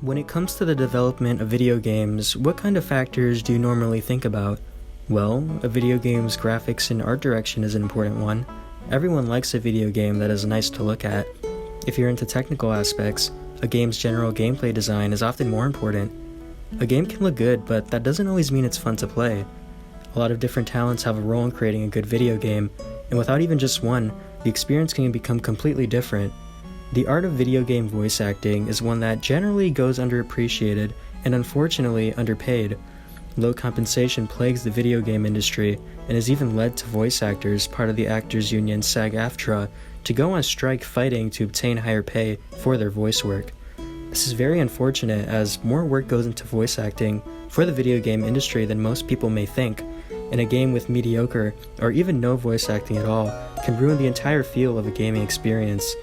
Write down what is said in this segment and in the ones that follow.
When it comes to the development of video games, what kind of factors do you normally think about? Well, a video game's graphics and art direction is an important one. Everyone likes a video game that is nice to look at. If you're into technical aspects, a game's general gameplay design is often more important. A game can look good, but that doesn't always mean it's fun to play. A lot of different talents have a role in creating a good video game, and without even just one, the experience can become completely different. The art of video game voice acting is one that generally goes underappreciated and unfortunately underpaid. Low compensation plagues the video game industry and has even led to voice actors, part of the actors union SAG-AFTRA, to go on strike fighting to obtain higher pay for their voice work. This is very unfortunate as more work goes into voice acting for the video game industry than most people may think, and a game with mediocre or even no voice acting at all can ruin the entire feel of a gaming experience.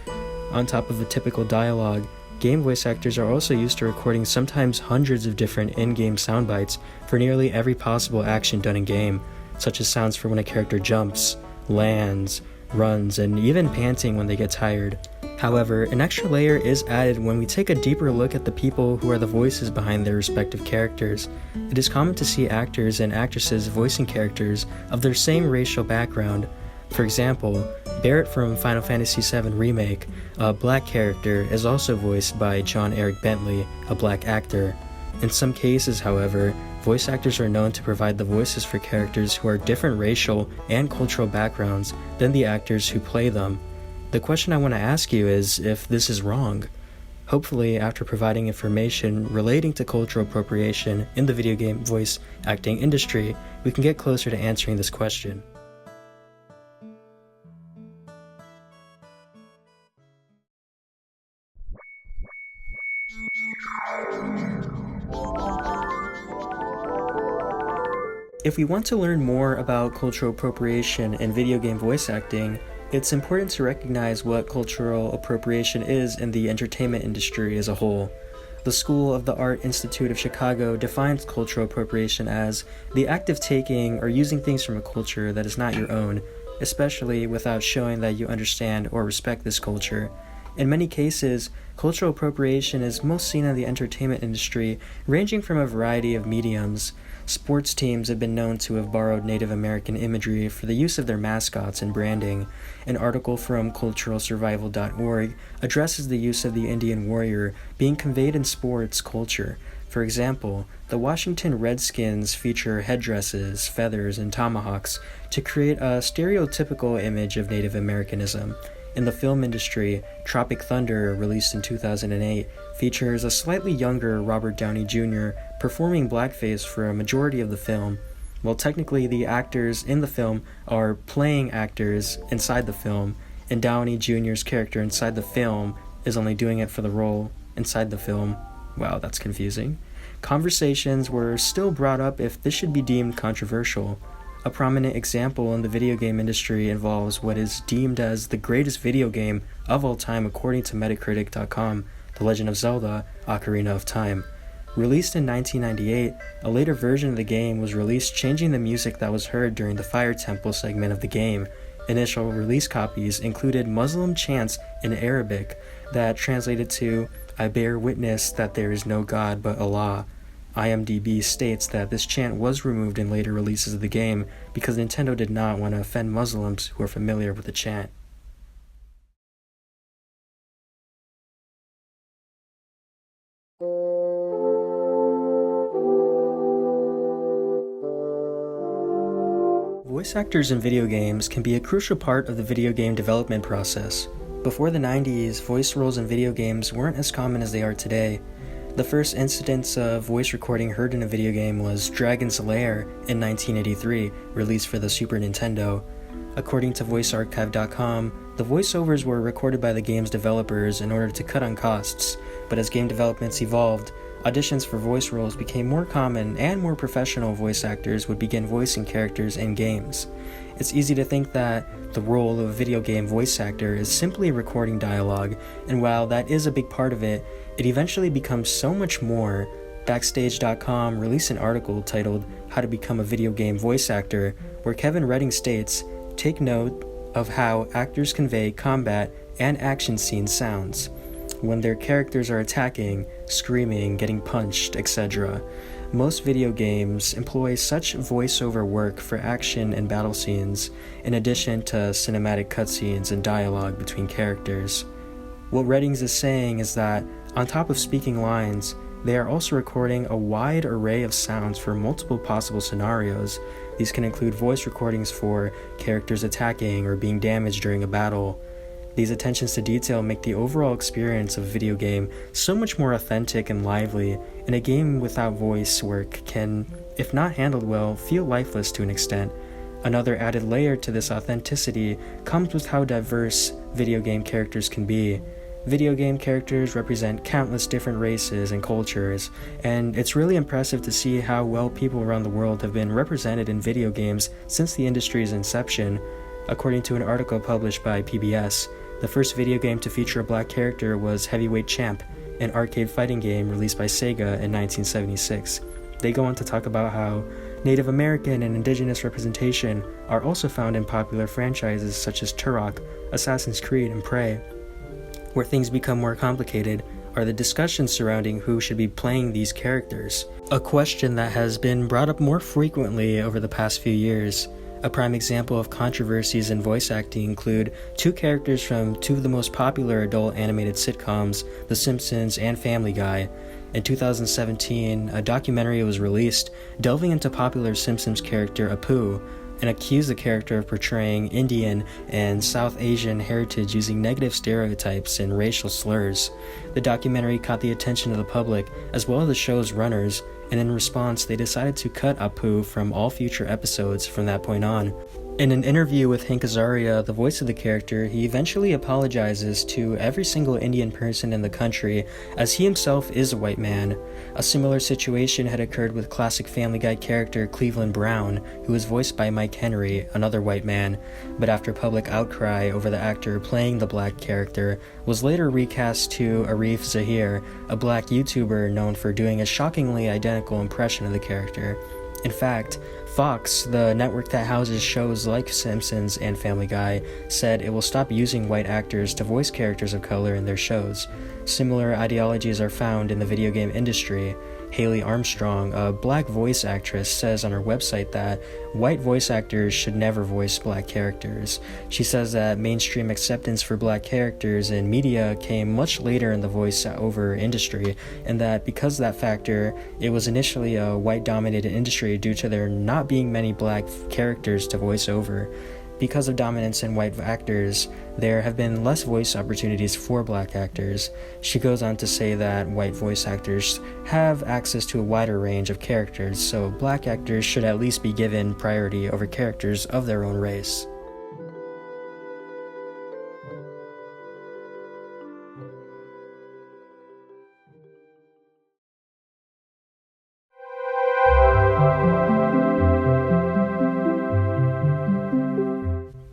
On top of a typical dialogue, game voice actors are also used to recording sometimes hundreds of different in-game sound bites for nearly every possible action done in-game, such as sounds for when a character jumps, lands, runs, and even panting when they get tired. However, an extra layer is added when we take a deeper look at the people who are the voices behind their respective characters. It is common to see actors and actresses voicing characters of their same racial background. For example, Barrett from Final Fantasy VII Remake, a black character, is also voiced by John Eric Bentley, a black actor. In some cases, however, voice actors are known to provide the voices for characters who are different racial and cultural backgrounds than the actors who play them. The question I want to ask you is if this is wrong. Hopefully, after providing information relating to cultural appropriation in the video game voice acting industry, we can get closer to answering this question. If we want to learn more about cultural appropriation in video game voice acting, it's important to recognize what cultural appropriation is in the entertainment industry as a whole. The School of the Art Institute of Chicago defines cultural appropriation as the act of taking or using things from a culture that is not your own, especially without showing that you understand or respect this culture. In many cases, cultural appropriation is most seen in the entertainment industry, ranging from a variety of mediums. Sports teams have been known to have borrowed Native American imagery for the use of their mascots and branding. An article from culturalsurvival.org addresses the use of the Indian warrior being conveyed in sports culture. For example, the Washington Redskins feature headdresses, feathers, and tomahawks to create a stereotypical image of Native Americanism. In the film industry, Tropic Thunder, released in 2008, features a slightly younger Robert Downey Jr. performing blackface for a majority of the film. While technically the actors in the film are playing actors inside the film, and Downey Jr.'s character inside the film is only doing it for the role inside the film. Wow, that's confusing. Conversations were still brought up if this should be deemed controversial. A prominent example in the video game industry involves what is deemed as the greatest video game of all time according to Metacritic.com, The Legend of Zelda: Ocarina of Time. Released in 1998, a later version of the game was released changing the music that was heard during the Fire Temple segment of the game. Initial release copies included Muslim chants in Arabic that translated to, "I bear witness that there is no God but Allah." IMDb states that this chant was removed in later releases of the game because Nintendo did not want to offend Muslims who are familiar with the chant. Voice actors in video games can be a crucial part of the video game development process. Before the 90s, voice roles in video games weren't as common as they are today. The first instance of voice recording heard in a video game was Dragon's Lair in 1983, released for the Super Nintendo. According to VoiceArchive.com, the voiceovers were recorded by the game's developers in order to cut on costs, but as game developments evolved, auditions for voice roles became more common and more professional voice actors would begin voicing characters in games. It's easy to think that the role of a video game voice actor is simply recording dialogue, and while that is a big part of it, it eventually becomes so much more. Backstage.com released an article titled How to Become a Video Game Voice Actor, where Kevin Redding states, "Take note of how actors convey combat and action scene sounds. when their characters are attacking, screaming, getting punched, etc. Most video games employ such voiceover work for action and battle scenes, in addition to cinematic cutscenes and dialogue between characters. What Reddings is saying is that, on top of speaking lines, they are also recording a wide array of sounds for multiple possible scenarios. These can include voice recordings for characters attacking or being damaged during a battle. These attentions to detail make the overall experience of a video game so much more authentic and lively, and a game without voice work can, if not handled well, feel lifeless to an extent. Another added layer to this authenticity comes with how diverse video game characters can be. Video game characters represent countless different races and cultures, and it's really impressive to see how well people around the world have been represented in video games since the industry's inception. According to an article published by PBS, the first video game to feature a black character was Heavyweight Champ, an arcade fighting game released by Sega in 1976. They go on to talk about how Native American and Indigenous representation are also found in popular franchises such as Turok, Assassin's Creed, and Prey. Where things become more complicated are the discussions surrounding who should be playing these characters, a question that has been brought up more frequently over the past few years. A prime example of controversies in voice acting include two characters from two of the most popular adult animated sitcoms, The Simpsons and Family Guy. In 2017, a documentary was released delving into popular Simpsons character Apu, and accused the character of portraying Indian and South Asian heritage using negative stereotypes and racial slurs. The documentary caught the attention of the public, as well as the show's runners, and in response they decided to cut Apu from all future episodes from that point on. In an interview with Hank Azaria, the voice of the character, he eventually apologizes to every single Indian person in the country, as he himself is a white man. A similar situation had occurred with classic Family Guy character Cleveland Brown, who was voiced by Mike Henry, another white man, but after public outcry over the actor playing the black character, was later recast to Arif Zahir, a black YouTuber known for doing a shockingly identical impression of the character. In fact, Fox, the network that houses shows like Simpsons and Family Guy, said it will stop using white actors to voice characters of color in their shows. Similar ideologies are found in the video game industry. Haley Armstrong, a black voice actress, says on her website that white voice actors should never voice black characters. She says that mainstream acceptance for black characters in media came much later in the voice-over industry, and that because of that factor, it was initially a white-dominated industry due to there not being many black characters to voice over. Because of dominance in white actors, there have been less voice opportunities for black actors. She goes on to say that white voice actors have access to a wider range of characters, so black actors should at least be given priority over characters of their own race.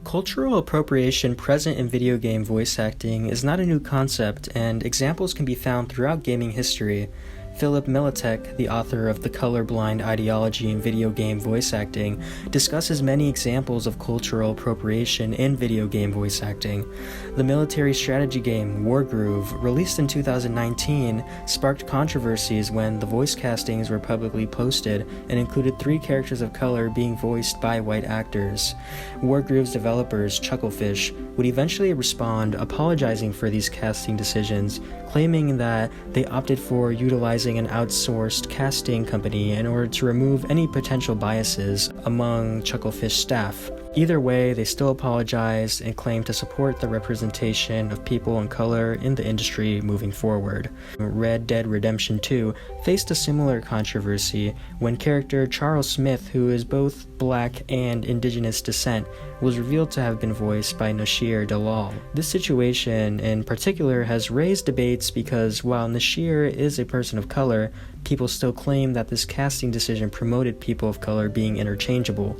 Cultural appropriation present in video game voice acting is not a new concept, and examples can be found throughout gaming history. Philip Militek, the author of The Colorblind Ideology in Video Game Voice Acting, discusses many examples of cultural appropriation in video game voice acting. The military strategy game Wargroove, released in 2019, sparked controversies when the voice castings were publicly posted and included 3 characters of color being voiced by white actors. Wargroove's developers, Chucklefish, would eventually respond apologizing for these casting decisions, claiming that they opted for utilizing an outsourced casting company in order to remove any potential biases among Chucklefish staff. Either way, they still apologized and claimed to support the representation of people of color in the industry moving forward. Red Dead Redemption 2 faced a similar controversy when character Charles Smith, who is both black and indigenous descent, was revealed to have been voiced by Nasheer Dalal. This situation in particular has raised debates because while Nasheer is a person of color, people still claim that this casting decision promoted people of color being interchangeable.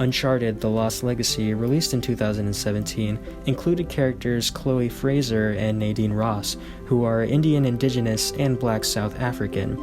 Uncharted: The Lost Legacy, released in 2017, included characters Chloe Fraser and Nadine Ross, who are Indian, Indigenous, and Black South African.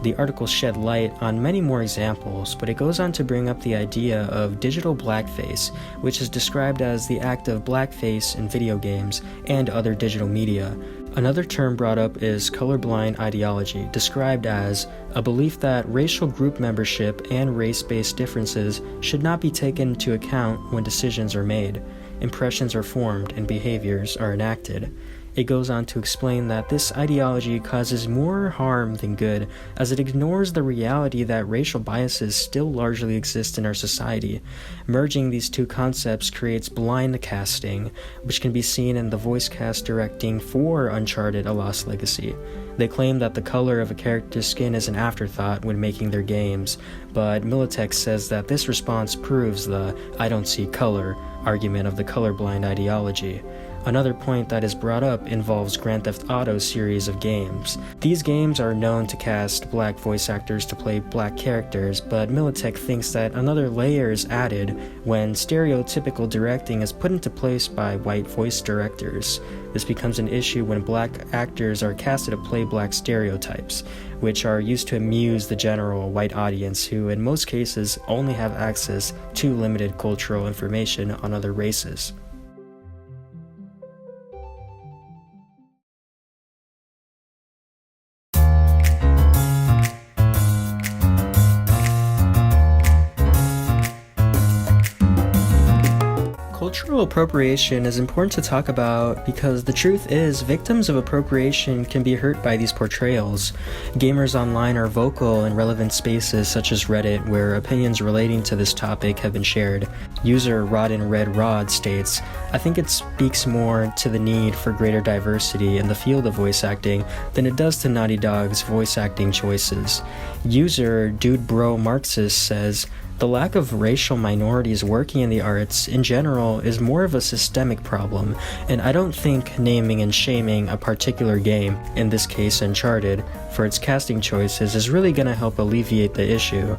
The article shed light on many more examples, but it goes on to bring up the idea of digital blackface, which is described as the act of blackface in video games and other digital media. Another term brought up is colorblind ideology, described as a belief that racial group membership and race-based differences should not be taken into account when decisions are made, impressions are formed, and behaviors are enacted. It goes on to explain that this ideology causes more harm than good, as it ignores the reality that racial biases still largely exist in our society. Merging these two concepts creates blind casting, which can be seen in the voice cast directing for Uncharted: A Lost Legacy. They claim that the color of a character's skin is an afterthought when making their games, but Militech says that this response proves the "I don't see color" argument of the colorblind ideology. Another point that is brought up involves Grand Theft Auto series of games. These games are known to cast black voice actors to play black characters, but Militech thinks that another layer is added when stereotypical directing is put into place by white voice directors. This becomes an issue when black actors are casted to play black stereotypes, which are used to amuse the general white audience who in most cases only have access to limited cultural information on other races. Cultural appropriation is important to talk about because the truth is victims of appropriation can be hurt by these portrayals. Gamers online are vocal in relevant spaces such as Reddit, where opinions relating to this topic have been shared. User Rodden Red Rod states, "I think it speaks more to the need for greater diversity in the field of voice acting than it does to Naughty Dog's voice acting choices." User Dude Bro Marxist says, "The lack of racial minorities working in the arts in general is more of a systemic problem, and I don't think naming and shaming a particular game, in this case Uncharted, for its casting choices is really going to help alleviate the issue."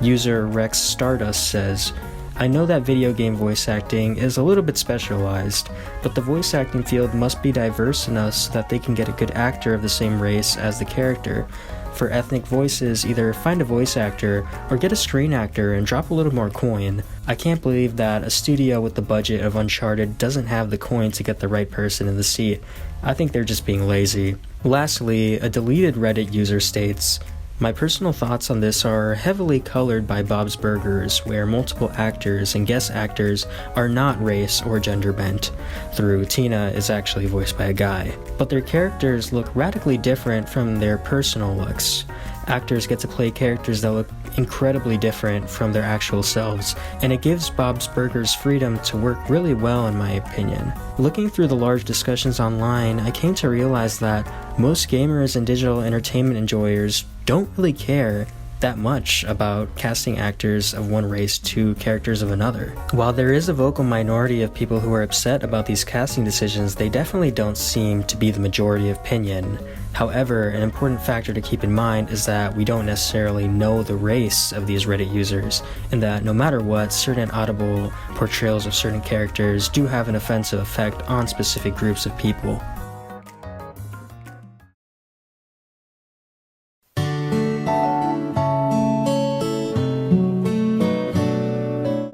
User Rex Stardust says, "I know that video game voice acting is a little bit specialized, but the voice acting field must be diverse enough so that they can get a good actor of the same race as the character. For ethnic voices, either find a voice actor or get a screen actor and drop a little more coin. I can't believe that a studio with the budget of Uncharted doesn't have the coin to get the right person in the seat. I think they're just being lazy." Lastly, a deleted Reddit user states, "My personal thoughts on this are heavily colored by Bob's Burgers, where multiple actors and guest actors are not race or gender bent, through Tina is actually voiced by a guy, but their characters look radically different from their personal looks. Actors get to play characters that look incredibly different from their actual selves, and it gives Bob's Burgers freedom to work really well in my opinion." Looking through the large discussions online, I came to realize that most gamers and digital entertainment enjoyers don't really care that much about casting actors of one race to characters of another. While there is a vocal minority of people who are upset about these casting decisions, they definitely don't seem to be the majority of opinion. However, an important factor to keep in mind is that we don't necessarily know the race of these Reddit users, and that no matter what, certain audible portrayals of certain characters do have an offensive effect on specific groups of people.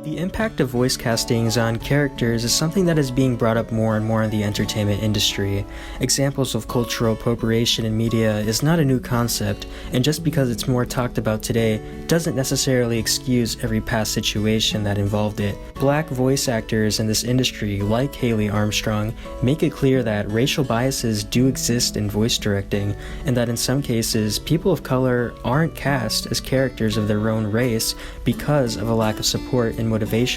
The impact of voice castings on characters is something that is being brought up more and more in the entertainment industry. Examples of cultural appropriation in media is not a new concept, and just because it's more talked about today doesn't necessarily excuse every past situation that involved it. Black voice actors in this industry, like Haley Armstrong, make it clear that racial biases do exist in voice directing, and that in some cases, people of color aren't cast as characters of their own race because of a lack of support and motivation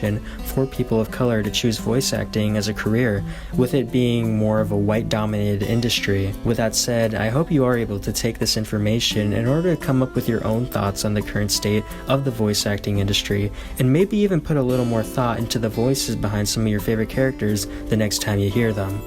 for people of color to choose voice acting as a career, with it being more of a white-dominated industry. With that said, I hope you are able to take this information in order to come up with your own thoughts on the current state of the voice acting industry, and maybe even put a little more thought into the voices behind some of your favorite characters the next time you hear them.